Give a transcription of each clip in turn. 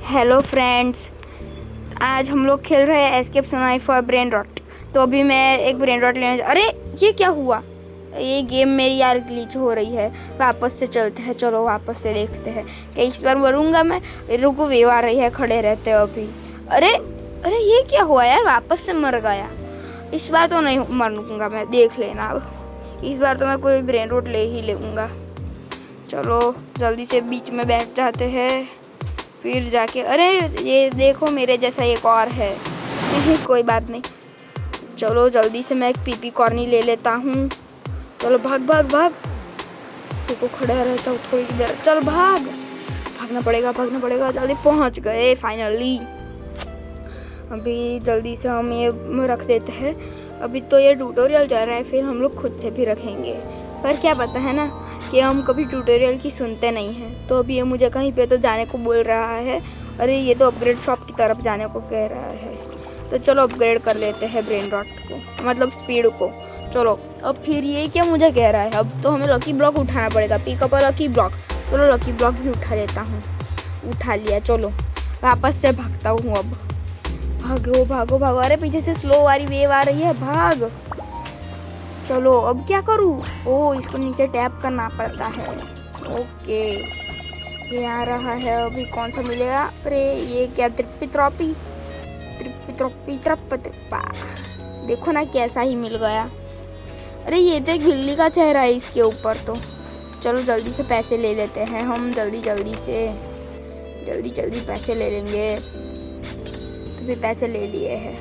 Hello friends, आज हम लोग खेल रहे हैं escape survive for brain rot. तो अभी मैं एक ब्रेन रॉट लेने अरे ये क्या हुआ? ये गेम मेरी यार ग्लिच हो रही है। वापस से चलते हैं, चलो वापस से देखते हैं कि इस बार मरूंगा मैं। रुको, वेव आ रही है, खड़े रहते हैं अभी। अरे अरे ये क्या हुआ यार, वापस से मर गया। इस बार तो नहीं मरूंगा मैं, देख लेना। अब इस बार तो मैं कोई ब्रेन रॉट ले ही लूँगा। चलो जल्दी से बीच में बैठ जाते हैं, फिर जाके अरे ये देखो मेरे जैसा एक और है। नहीं कोई बात नहीं, चलो जल्दी से मैं एक पीपी कॉर्नी ले लेता हूँ। चलो भाग भाग भाग, देखो खड़ा रहता हूँ थोड़ी देर। चल भाग, भागना पड़ेगा, जल्दी पहुँच गए फाइनली। अभी जल्दी से हम ये रख देते हैं। अभी तो ये ट्यूटोरियल चल रहा है, फिर हम लोग खुद से भी रखेंगे। पर क्या पता है ना कि हम कभी ट्यूटोरियल की सुनते नहीं हैं। तो अभी ये मुझे कहीं पे तो जाने को बोल रहा है। अरे ये तो अपग्रेड शॉप की तरफ जाने को कह रहा है। तो चलो अपग्रेड कर लेते हैं ब्रेन रॉट को, मतलब स्पीड को। चलो अब फिर ये क्या मुझे कह रहा है, अब तो हमें लकी ब्लॉक उठाना पड़ेगा। Pickup lucky block. चलो लकी ब्लॉक भी उठा लेता हूँ। उठा लिया, चलो वापस से भागता हूँ अब। भागो भागो भागो, अरे पीछे से स्लो वाली वेव आ रही है, भाग। चलो अब क्या करूँ? ओ इसको नीचे टैप करना पड़ता है। ओके ये आ रहा है, अभी कौन सा मिलेगा? अरे ये क्या, त्रिप्पा। देखो ना कैसा ही मिल गया। अरे ये तो एक बिल्ली का चेहरा है इसके ऊपर तो। चलो जल्दी से पैसे ले लेते हैं हम, जल्दी पैसे ले लेंगे। तो भी पैसे ले लिए हैं।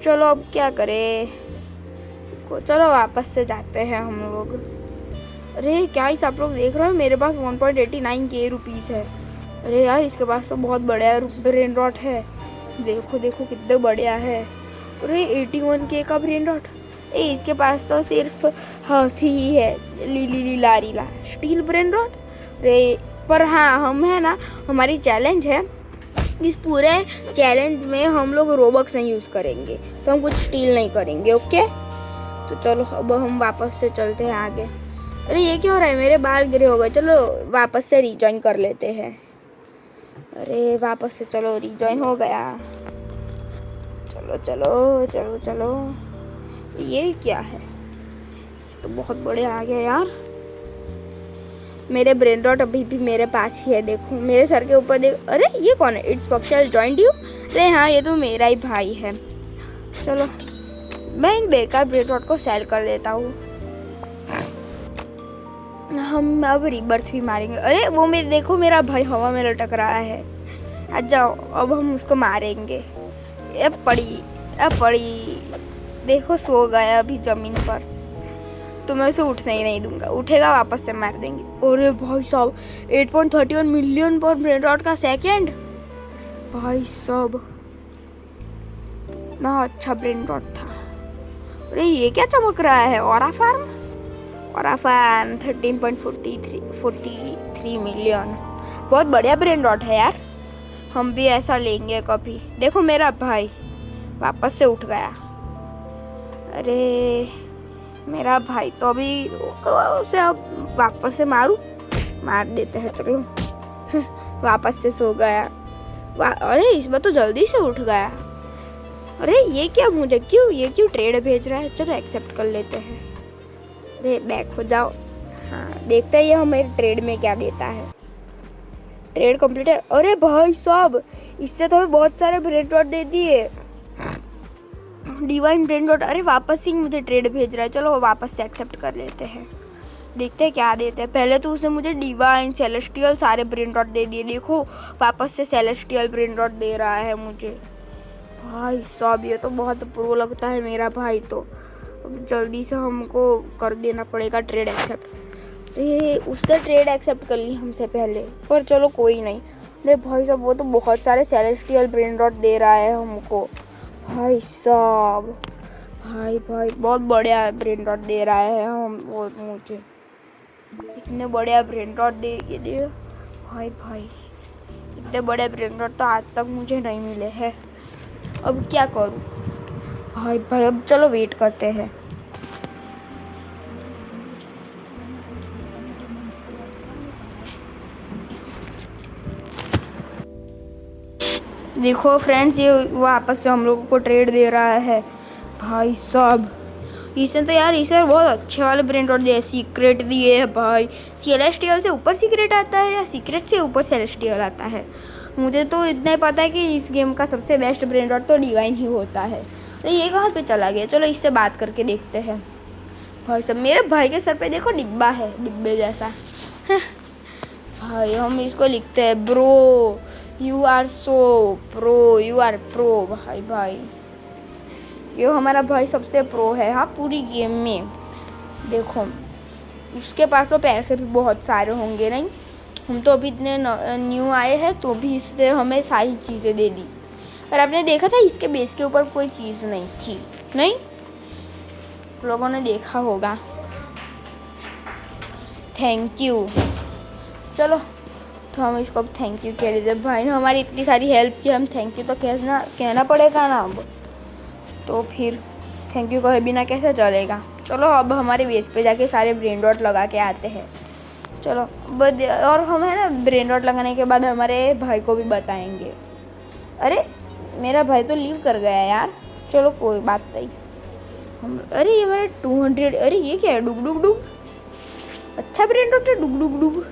चलो अब क्या करें, चलो वापस से जाते हैं हम लोग। अरे क्या इस आप लोग देख रहे हो, मेरे पास 1.89 रुपीज़ है। अरे यार इसके पास तो बहुत बड़ा ब्रेन रॉट है। देखो देखो कितने बढ़िया है। अरे 81K का ब्रेन रॉट। इसके पास तो सिर्फ हाथी ही है, ली ला स्टील ब्रेन रॉट। अरे पर हाँ, हम है ना, हमारी चैलेंज है, इस पूरे चैलेंज में हम लोग रोबक्स नहीं यूज़ करेंगे, तो हम कुछ स्टील नहीं करेंगे। ओके तो चलो अब हम वापस से चलते हैं आगे। अरे ये क्या हो रहा है, मेरे बाल गिरे हो गए। चलो वापस से रिजॉइन कर लेते हैं। अरे वापस से चलो, रिजॉइन हो गया। चलो चलो चलो चलो, ये क्या है, तो बहुत बड़े आ गया यार। मेरे ब्रेन रॉट अभी भी मेरे पास ही है, देखो मेरे सर के ऊपर देखो। अरे ये कौन है? It's Pakshal joined you. अरे हाँ ये तो मेरा ही भाई है। चलो मैं इन बेकार ब्रेन रॉट को सेल कर देता हूँ। हम अब रीबर्थ भी मारेंगे। अरे वो मेरे देखो, मेरा भाई हवा में लटक रहा है। आ जाओ अब हम उसको मारेंगे। अब पड़ी देखो, सो गया अभी ज़मीन पर। तो मैं उसे उठने ही नहीं दूंगा, उठेगा वापस से मार देंगे। अरे भाई साहब 8.31 मिलियन पर ब्रेन रॉट का सेकेंड। भाई साहब ना अच्छा ब्रेन रॉट था। अरे ये क्या चमक रहा है? Aura farm 13.43 million. बहुत बढ़िया ब्रेन रॉट है यार, हम भी ऐसा लेंगे कभी। देखो मेरा भाई वापस से उठ गया। अरे मेरा भाई तो अभी उसे अब वापस से मार देते हैं। चलो वापस से सो गया। अरे इस बार तो जल्दी से उठ गया। अरे ये क्या, मुझे क्यों ट्रेड भेज रहा है? चलो एक्सेप्ट कर लेते हैं। अरे बैक हो जाओ। हाँ देखते हैं ये हमें ट्रेड में क्या देता है। ट्रेड कंप्लीट है। अरे भाई साहब इससे तो हमें बहुत सारे ब्रेन रॉट दे दिए, डिवाइन ब्रेन रॉट। अरे वापस ही मुझे ट्रेड भेज रहा है। चलो वापस से एक्सेप्ट कर लेते हैं, देखते हैं क्या देते हैं। पहले तो उसे मुझे डिवाइन सेलेस्टियल सारे ब्रेन रॉट दे दिए, देखो वापस से सेलेस्टियल ब्रेन रॉट दे रहा है मुझे। भाई साहब ये तो बहुत प्रो लगता है मेरा भाई। तो अब जल्दी से हमको कर देना पड़ेगा ट्रेड एक्सेप्ट। ये उसने ट्रेड एक्सेप्ट कर ली हमसे पहले, पर चलो कोई नहीं। अरे भाई साहब वो तो बहुत सारे सेलेस्टियल ब्रेन रॉट दे रहा है हमको। भाई साहब भाई बहुत बढ़िया ब्रेन रॉट दे रहा है हम वो मुझे। इतने बढ़िया ब्रेन रॉट दे भाई इतने बड़े ब्रेन रॉट तो आज तक मुझे नहीं मिले हैं। अब क्या करूँ भाई अब चलो वेट करते हैं। देखो फ्रेंड्स, ये वापस से हम लोगों को ट्रेड दे रहा है भाई साहब। इसने तो यार इसे बहुत अच्छे वाले ब्रेन रॉट दिए, सीक्रेट दिए है भाई। सेलेस्टियल से ऊपर सीक्रेट आता है या सीक्रेट से ऊपर सेलेस्टियल आता है? मुझे तो इतना ही पता है कि इस गेम का सबसे बेस्ट ब्रेन रॉट तो डिवाइन ही होता है। तो ये कहाँ पे चला गया? चलो इससे बात करके देखते हैं। भाई साहब, मेरे भाई के सर पे देखो डिब्बा है, डिब्बे जैसा। भाई हम इसको लिखते हैं bro, you are so pro, you are pro. भाई भाई ये हमारा भाई सबसे प्रो है हाँ पूरी गेम में। देखो उसके पास तो पैसे भी बहुत सारे होंगे, नहीं? हम तो अभी इतने न्यू आए हैं तो भी इसने हमें सारी चीज़ें दे दी। पर आपने देखा था इसके बेस के ऊपर कोई चीज़ नहीं थी, नहीं? लोगों ने देखा होगा। Thank you. चलो तो हम इसको अब थैंक यू कह लीजिए। भाई ने हमारी इतनी सारी हेल्प की, हम थैंक यू तो कहना पड़ेगा ना अब। तो फिर थैंक यू कहे बिना कैसे चलेगा। चलो अब हमारे बेस पे जाके सारे ब्रेन रॉट लगा के आते हैं। चलो और हम है ना ब्रेन रॉट लगाने के बाद हमारे भाई को भी बताएंगे। अरे मेरा भाई तो लीव कर गया यार। चलो कोई बात नहीं। हम अरे ये मेरा 200, अरे ये क्या है? डुग डुग डुग। अच्छा ब्रेन रॉट है डुग डुग डुग।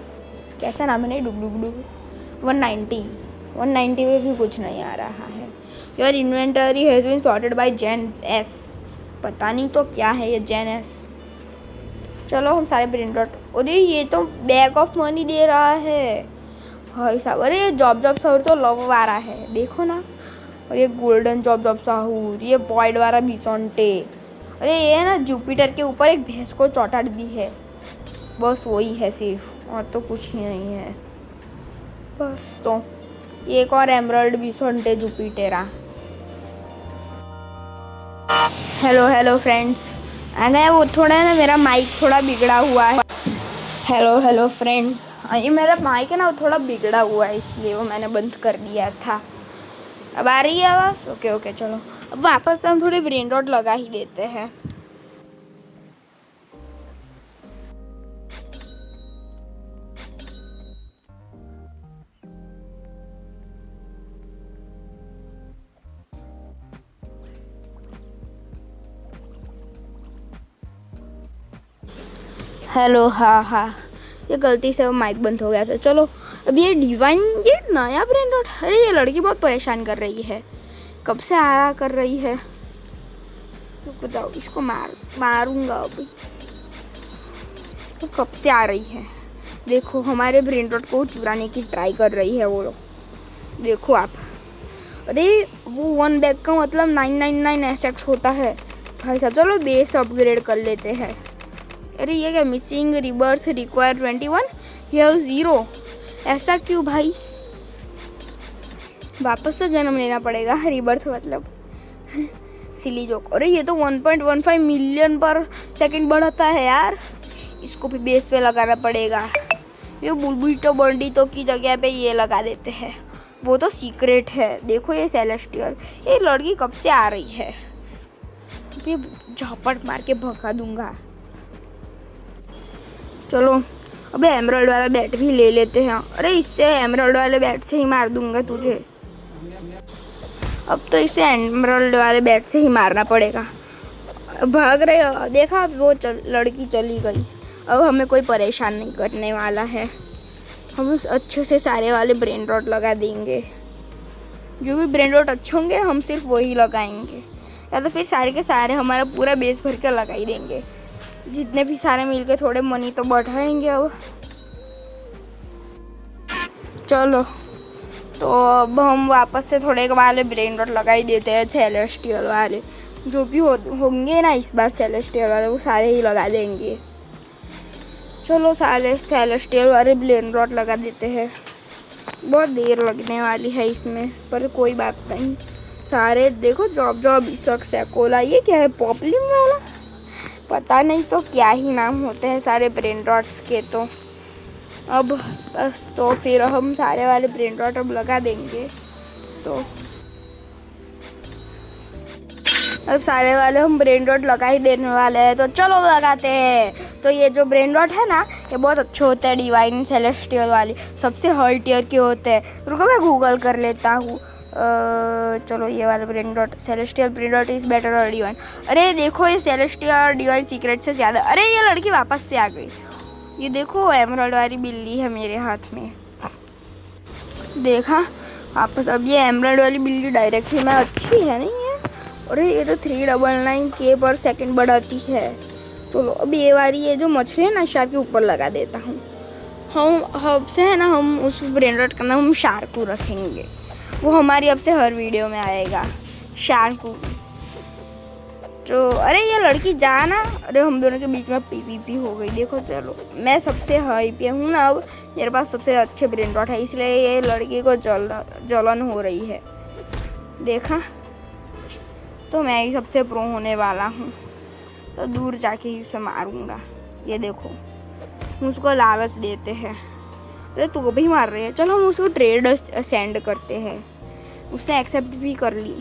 कैसा नाम है? नहीं डुग डुग डुग। 190 में भी कुछ नहीं आ रहा है। Your inventory has been sorted by gen S. पता नहीं तो क्या है ये जेन एस। चलो हम सारे ब्रेन रॉट। अरे ये तो बैग ऑफ मनी दे रहा है भाई साहब। अरे ये जॉब साहूर तो लव वाला है, देखो ना। और ये गोल्डन जॉब साहूर, ये बॉयड वाला बिसोंटे। अरे ये है ना जुपिटर के ऊपर एक भैंस को चौटाट दी है, बस वही है सिर्फ, और तो कुछ ही नहीं है बस। तो एक और एमराल्ड बिसोंटे जुपिटेरा। Hello friends. अगर वो थोड़ा है ना मेरा माइक थोड़ा बिगड़ा हुआ है। Hello friends. ये मेरा माइक है ना वो थोड़ा बिगड़ा हुआ है, इसलिए वो मैंने बंद कर दिया था। अब आ रही है आवाज़? ओके चलो अब वापस हम थोड़े ब्रेन रॉट लगा ही देते हैं। हेलो हाँ ये गलती से वो माइक बंद हो गया था। चलो अब ये डिवाइन, ये नया ब्रेन रॉट। अरे ये लड़की बहुत परेशान कर रही है, कब से आया कर रही है। तो बताओ इसको मारूंगा अभी। तो कब से आ रही है, देखो हमारे ब्रेन रॉट को चुराने की ट्राई कर रही है वो लोग, देखो आप। अरे वो 1 बैग का मतलब 999 एसेक्स होता है भाई साहब। चलो बेस अपग्रेड कर लेते हैं। अरे ये क्या? मिसिंग रिबर्थ रिक्वायर 21, ये 0। ऐसा क्यों भाई? वापस से जन्म लेना पड़ेगा, रिबर्थ मतलब सिली जोक। अरे ये तो 1.15 मिलियन पर सेकंड बढ़ता है यार, इसको भी बेस पे लगाना पड़ेगा। ये बुलबुल बंडितो की जगह पे ये लगा देते हैं, वो तो सीक्रेट है। देखो ये सेलेस्टियल, ये लड़की कब से आ रही है, ये झापट मार के भगा दूंगा। चलो अब एमराल्ड वाला बैट भी ले लेते हैं। अरे इससे एमराल्ड वाले बैट से ही मार दूंगा तुझे। अब तो इसे एमराल्ड वाले बैट से ही मारना पड़ेगा। भाग रहे हो, देखा वो लड़की चली गई। अब हमें कोई परेशान नहीं करने वाला है। हम उस अच्छे से सारे वाले ब्रेन रॉट लगा देंगे। जो भी ब्रेन रॉट अच्छे होंगे हम सिर्फ वही लगाएंगे, या तो फिर सारे के सारे हमारा पूरा बेस भर के लगा ही देंगे। जितने भी सारे मिलके थोड़े मनी तो बढ़ाएंगे। अब चलो तो अब हम वापस से थोड़े वाले ब्रेन रॉट लगा ही देते हैं। सेलेस्टियल वाले जो भी होंगे ना इस बार सेलेस्टियल वाले, वो सारे ही लगा देंगे। चलो सारे सेलेस्टियल वाले ब्रेन रॉट लगा देते हैं। बहुत देर लगने वाली है इसमें, पर कोई बात नहीं। सारे देखो जॉब सक्सेकोला, ये क्या है? पॉपलिन वाला, पता नहीं तो क्या ही नाम होते हैं सारे ब्रेन रॉट्स के। तो अब बस तो फिर हम सारे वाले ब्रेन रॉट अब लगा देंगे। तो अब सारे वाले हम ब्रेन रॉट लगा ही देने वाले हैं, तो चलो लगाते हैं। तो ये जो ब्रेन रॉट है ना ये बहुत अच्छे होते हैं, डिवाइन सेलेस्टियल वाले सबसे हाई टियर के होते हैं। रुको मैं गूगल कर लेता हूँ। चलो ये वाला brain dot, celestial brain dot is better और डिवाइन। अरे देखो ये सेलेस्टियल और डिवाइन सीक्रेट से ज़्यादा। अरे ये लड़की वापस से आ गई। ये देखो एमराल्ड वाली बिल्ली है मेरे हाथ में, देखा वापस। अब ये एमराल्ड वाली बिल्ली डायरेक्टली में अच्छी है नहीं है। अरे ये तो 399K पर सेकंड बढ़ाती है। चलो अब ये वाली ये जो मछली है ना शार्क के ऊपर लगा देता हूँ। हम अब से है ना हम उस ब्रेन डॉट का नाम हम शार्कू रखेंगे। वो हमारी अब से हर वीडियो में आएगा शार्कू। तो अरे ये लड़की जा ना। अरे हम दोनों के बीच में पीपीपी हो गई देखो। चलो मैं सबसे हाई पे हूँ ना, अब मेरे पास सबसे अच्छे ब्रेन डॉट है, इसलिए ये लड़की को जलन हो रही है देखा। तो मैं ही सबसे प्रो होने वाला हूँ, तो दूर जाके ही उसे मारूंगा। ये देखो मुझको लालच देते हैं। अरे तू भी मार रहे हैं। चलो हम उसको ट्रेड सेंड करते हैं। उसने एक्सेप्ट भी कर ली।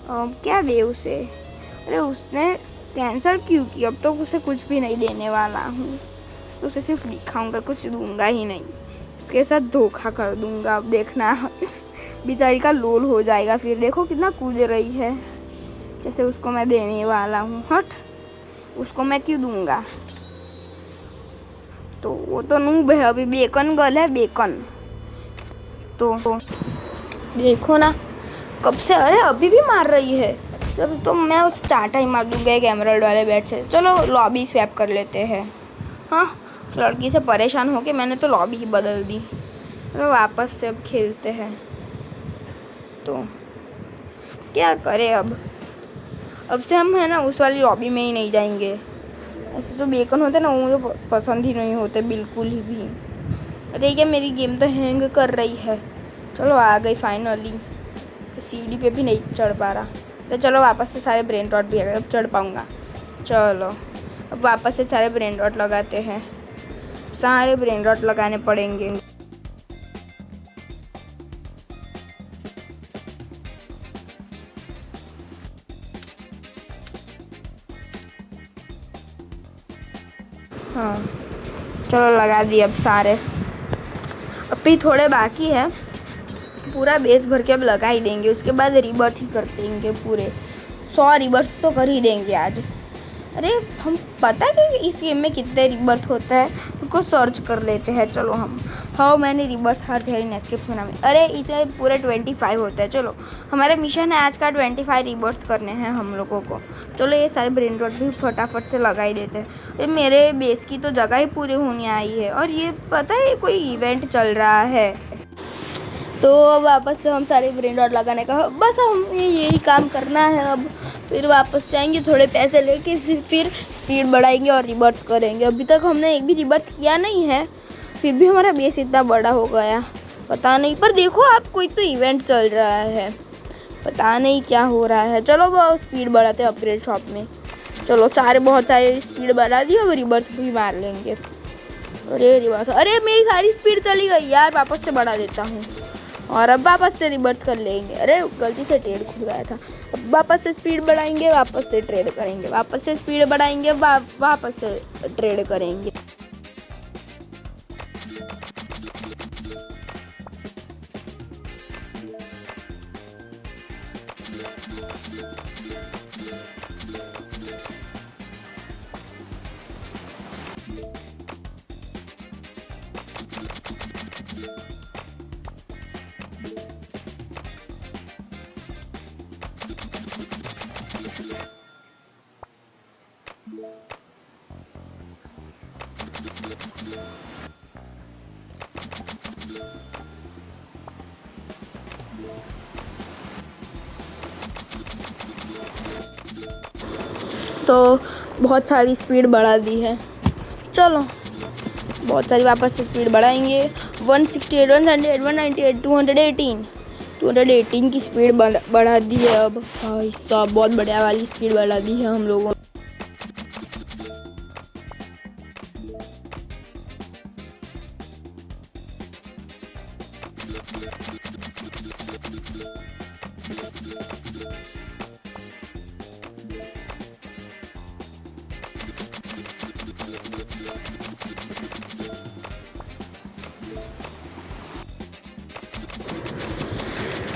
क्या दे उसे? अरे उसने कैंसिल क्यों की? अब तो उसे कुछ भी नहीं देने वाला हूँ, तो उसे सिर्फ दिखाऊंगा, कुछ दूंगा ही नहीं। उसके साथ धोखा कर दूंगा। अब देखना बेचारी का लोल हो जाएगा फिर। देखो कितना कूद रही है, जैसे उसको मैं देने वाला हूँ। हट, उसको मैं क्यों दूंगा? तो वो तो नूब है, अभी बेकन गर्ल है बेकन। तो देखो ना कब से। अरे अभी भी मार रही है। तब तो मैं उस टाटा ही मार दूंगा एक एमराल्ड वाले बैट से। चलो लॉबी स्वैप कर लेते हैं। हाँ लड़की से परेशान होके मैंने तो लॉबी ही बदल दी। चलो वापस से अब खेलते हैं। तो क्या करें अब से हम है ना उस वाली लॉबी में ही नहीं जाएंगे। ऐसे जो बेकन होते ना वो मुझे पसंद ही नहीं होते बिल्कुल ही भी। अरे क्या मेरी गेम तो हैंग कर रही है। चलो आ गई फाइनली। सीढ़ी पे भी नहीं चढ़ पा रहा। तो चलो वापस से सारे ब्रेन डॉट भी आ गए, अब चढ़ पाऊँगा। चलो अब वापस से सारे ब्रेन डॉट लगाते हैं। सारे ब्रेन डॉट लगाने पड़ेंगे। हाँ चलो लगा दिए अब सारे। अब भी थोड़े बाकी है, पूरा बेस भर के अब लगा ही देंगे। उसके बाद रिबर्थ ही कर देंगे पूरे 100 रिबर्थ तो कर ही देंगे आज। अरे हम पता है कि इस गेम में कितने रिबर्थ होता है, उनको सर्च कर लेते हैं। चलो हम हाउ मैनी रिबर्थ हर थे इन एस्केप सुनामी। अरे इसमें पूरे 25 होता है। चलो हमारा मिशन है आज का 25 रिबर्थ करने हैं हम लोगों को। चलो ये सारे ब्रेन डॉट भी फटाफट से लगा ही देते हैं। ये मेरे बेस की तो जगह ही पूरी होने आई है। और ये पता है कोई इवेंट चल रहा है, तो वापस से हम सारे ब्रेन डॉट लगाने का बस हमें यही काम करना है। अब फिर वापस जाएंगे थोड़े पैसे लेके, फिर स्पीड बढ़ाएंगे और रिबर्थ करेंगे। अभी तक हमने एक भी रिबर्थ किया नहीं है, फिर भी हमारा बेस इतना बड़ा हो गया पता नहीं। पर देखो आप कोई तो इवेंट चल रहा है, पता नहीं क्या हो रहा है। चलो वो स्पीड बढ़ाते हैं अपग्रेड शॉप में। चलो सारे बहुत सारे स्पीड बढ़ा दी, अब रिबर्थ भी मार लेंगे। अरे रिबर्थ, अरे मेरी सारी स्पीड चली गई यार। वापस से बढ़ा देता हूँ और अब वापस से रिबर्थ कर लेंगे। अरे गलती से ट्रेड खुल गया था। अब वापस से स्पीड बढ़ाएंगे, वापस से ट्रेड करेंगे, वापस से स्पीड बढ़ाएंगे, वापस से ट्रेड करेंगे। तो बहुत सारी स्पीड बढ़ा दी है। चलो बहुत सारी वापस से स्पीड बढ़ाएंगे। 168, 178, 198, 218 की स्पीड बढ़ा दी है। अब भाई साहब बहुत बढ़िया वाली स्पीड बढ़ा दी है हम लोगों।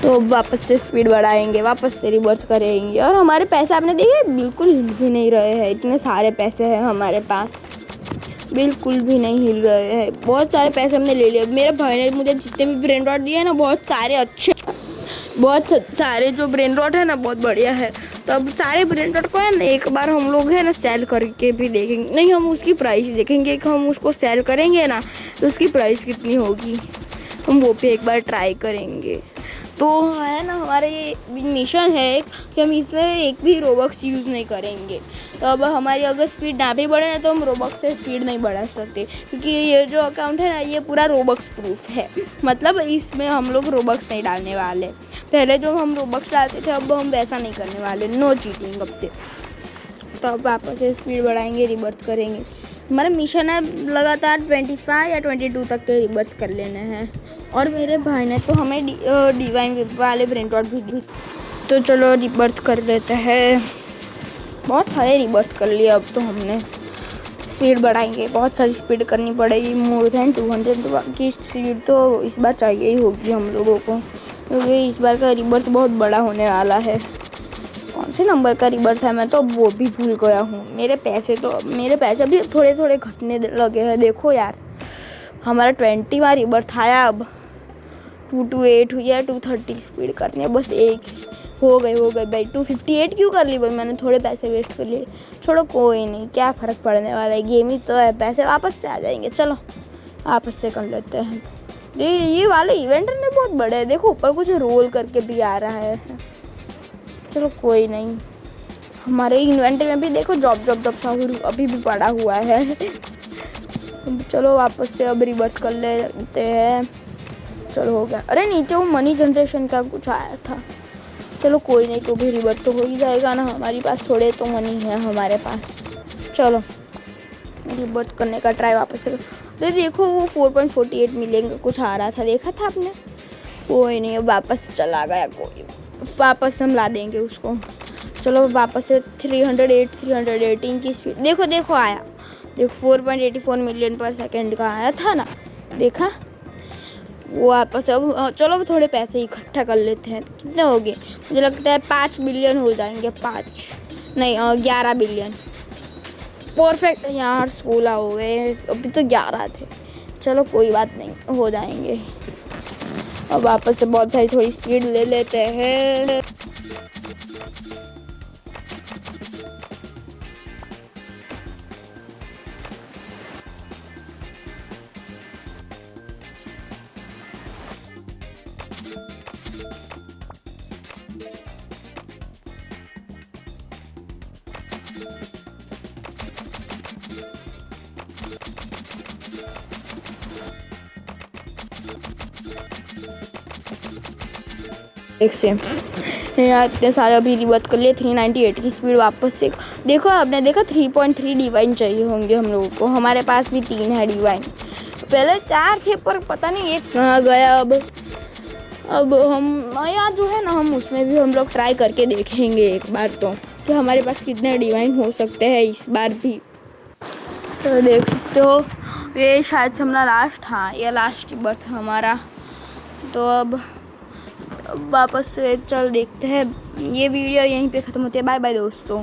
तो वापस से स्पीड बढ़ाएंगे, वापस से रिवर्स करेंगे। और हमारे पैसे आपने देखे बिल्कुल हिल भी नहीं रहे हैं, इतने सारे पैसे हैं हमारे पास, बिल्कुल भी नहीं हिल रहे हैं। बहुत सारे पैसे हमने ले लिए। मेरे भाई ने मुझे जितने भी ब्रेन रॉट दिए हैं ना, बहुत सारे अच्छे, बहुत सारे जो ब्रेन रॉट है ना बहुत बढ़िया है। तो अब सारे ब्रेन रॉट को है ना एक बार हम लोग है ना सेल करके भी देखेंगे। नहीं, हम उसकी प्राइस देखेंगे कि हम उसको सेल करेंगे ना तो उसकी प्राइस कितनी होगी, हम वो भी एक बार ट्राई करेंगे। तो है ना हमारा ये मिशन है कि हम इसमें एक भी रोबक्स यूज़ नहीं करेंगे। तो अब हमारी अगर स्पीड ना भी बढ़े ना तो हम रोबक्स से स्पीड नहीं बढ़ा सकते, क्योंकि ये जो अकाउंट है ना ये पूरा रोबक्स प्रूफ है। मतलब इसमें हम लोग रोबक्स नहीं डालने वाले। पहले जो हम रोबक्स डालते थे अब हम वैसा नहीं करने वाले, नो चीटिंग अब से। तो अब वापस से स्पीड बढ़ाएंगे, रिबर्थ करेंगे। हमारा मिशन है लगातार 25 या 22 तक के रिबर्थ कर लेने हैं। और मेरे भाई ने तो हमें डिवाइन वाले ब्रेन रॉट भी दी। तो चलो रिबर्थ कर लेते हैं। बहुत सारे रिबर्थ कर लिए अब तो हमने। स्पीड बढ़ाएंगे, बहुत सारी स्पीड करनी पड़ेगी, मोर देन 200 की स्पीड तो इस बार चाहिए ही होगी हम लोगों को, क्योंकि इस बार का रिबर्थ बहुत बड़ा होने वाला है। कौन से नंबर का रिबर्थ है मैं तो वो भी भूल गया हूँ। मेरे पैसे भी थोड़े थोड़े घटने लगे हैं। देखो यार, हमारा 20वां रिबर्थ आया। अब 228 हुई है, 230 स्पीड करनी है बस एक। हो गई भाई। 258 क्यों कर ली भाई मैंने, थोड़े पैसे वेस्ट कर लिए। छोड़ो कोई नहीं, क्या फ़र्क पड़ने वाला है, गेम ही तो है, पैसे वापस से आ जाएंगे। चलो वापस से कर लेते हैं। ये वाले इवेंट ने बहुत बड़े है, देखो ऊपर कुछ रोल करके भी आ रहा है। चलो कोई नहीं, हमारे इन्वेंटरी में भी देखो जॉब सा अभी भी पड़ा हुआ है। चलो वापस से अब रिवर्स कर लेते हैं। चलो हो गया। अरे नीचे वो मनी जनरेशन का कुछ आया था। चलो कोई नहीं, तो भी रिवर्स तो हो ही जाएगा ना, हमारे पास थोड़े तो मनी है हमारे पास। चलो रिवर्स करने का ट्राई वापस से। अरे देखो वो 4.48 मिलियन का कुछ आ रहा था, देखा था आपने? कोई नहीं, अब वापस चला गया, कोई वापस हम ला देंगे उसको। चलो वापस से 318 की स्पीड। देखो आया, देखो 4.84 मिलियन पर सेकेंड का आया था ना, देखा वो वापस। अब चलो थोड़े पैसे इकट्ठा कर लेते हैं। कितने हो गए? मुझे लगता है 5 बिलियन हो जाएंगे। 11 बिलियन। परफेक्ट यार, 16 हो गए, अभी तो 11 थे। चलो कोई बात नहीं, हो जाएंगे। अब वापस से बहुत सारी थोड़ी स्पीड ले लेते हैं। एक से यार इतने सारे अभी रिवर्स कर लिए। 398 की स्पीड वापस से। देखो आपने देखा 3.3 डिवाइन चाहिए होंगे हम लोगों को, हमारे पास भी 3 है डिवाइन। पहले 4 थे पर पता नहीं एक कहाँ गया। अब हम यार जो है ना, हम उसमें भी हम लोग ट्राई करके देखेंगे एक बार तो, कि हमारे पास कितने डिवाइन हो सकते हैं इस बार भी। तो देख सकते हो ये शायद से हमारा लास्ट, हाँ ये लास्ट रिवर्स है हमारा। तो अब वापस से चल देखते हैं। ये वीडियो यहीं पे ख़त्म होती है। बाय बाय दोस्तों।